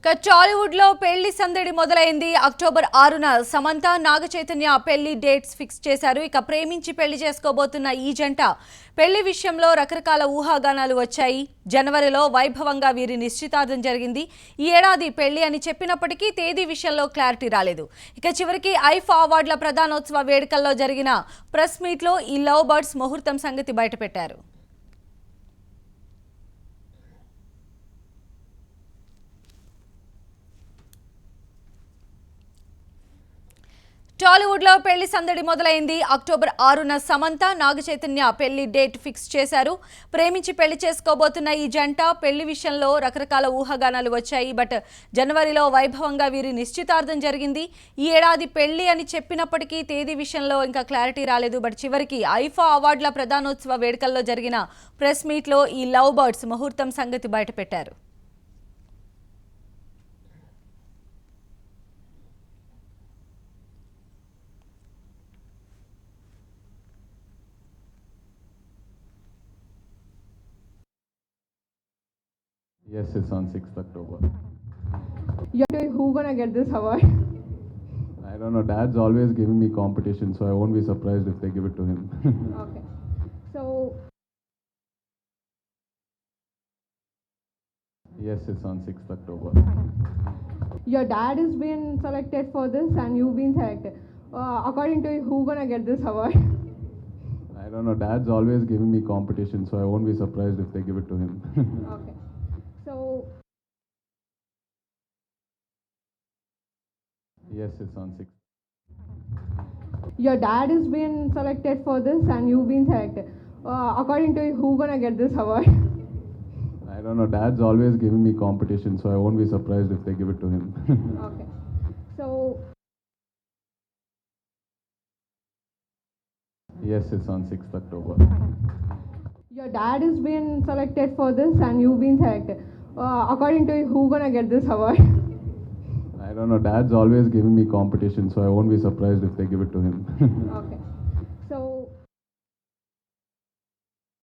టాలీవుడ్ లో పెళ్లి సందడి మొదలైంది. అక్టోబర్ 6న సమంత నాగచైతన్య పెళ్లి డేట్స్ ఫిక్స్ చేశారు. ఇక ప్రేమించి పెళ్లి చేసుకోబోతున్న ఈ జంట పెళ్లి విషయంలో రకరకాల ఊహాగానాలు వచ్చాయి. జనవరిలో వైభవంగా వీరి నిశ్చితార్థం జరిగింది. ఈ ఏడాది పెళ్లి అని చెప్పినప్పటికీ తేదీ విషయంలో క్లారిటీ రాలేదు. ఇక చివరికి ఐఫా అవార్డుల ప్రధానోత్సవ వేడుకల్లో జరిగిన ప్రెస్ మీట్ లో ఈ లవ్ బర్డ్స్ ముహూర్తం సంగతి బయటపెట్టారు. టాలీవుడ్ లో పెళ్లి సందడి మొదలైంది. అక్టోబర్ 6న సమంత నాగచైతన్య పెళ్లి డేట్ ఫిక్స్ చేశారు. ప్రేమించి పెళ్లి చేసుకోబోతున్న ఈ జంట పెళ్లి విషయంలో రకరకాల ఊహాగానాలు వచ్చాయి. బట్ జనవరిలో వైభవంగా వీరి నిశ్చితార్థం జరిగింది. ఈ ఏడాది పెళ్లి అని చెప్పినప్పటికీ తేదీ విషయంలో ఇంకా క్లారిటీ రాలేదు. బట్ చివరికి ఐఫా అవార్డుల ప్రధానోత్సవ వేడుకల్లో జరిగిన ప్రెస్ మీట్ లో ఈ లవ్ బర్డ్స్ ముహూర్తం సంగతి బయటపెట్టారు. Yes, it's on 6th October. Who gonna get this award? I don't know. Dad's always giving me competition, so I won't be surprised if they give it to him. Okay. So, Yes, it's on 6th October. your dad has been selected for this and you've been selected. According to you, who gonna get this award? I don't know. Dad's always giving me competition, so I won't be surprised if they give it to him. Okay. So, Yes, it's on 6th. your dad has been selected for this and you've been selected. According to you, who gonna get this award? I don't know. Dad's always giving me competition, so I won't be surprised if they give it to him. Okay. So, Yes, it's on 6th October. your dad has been selected for this and you've been selected. According to you, who gonna get this award? I don't know. Dad's always giving me competition, so I won't be surprised if they give it to him. Okay.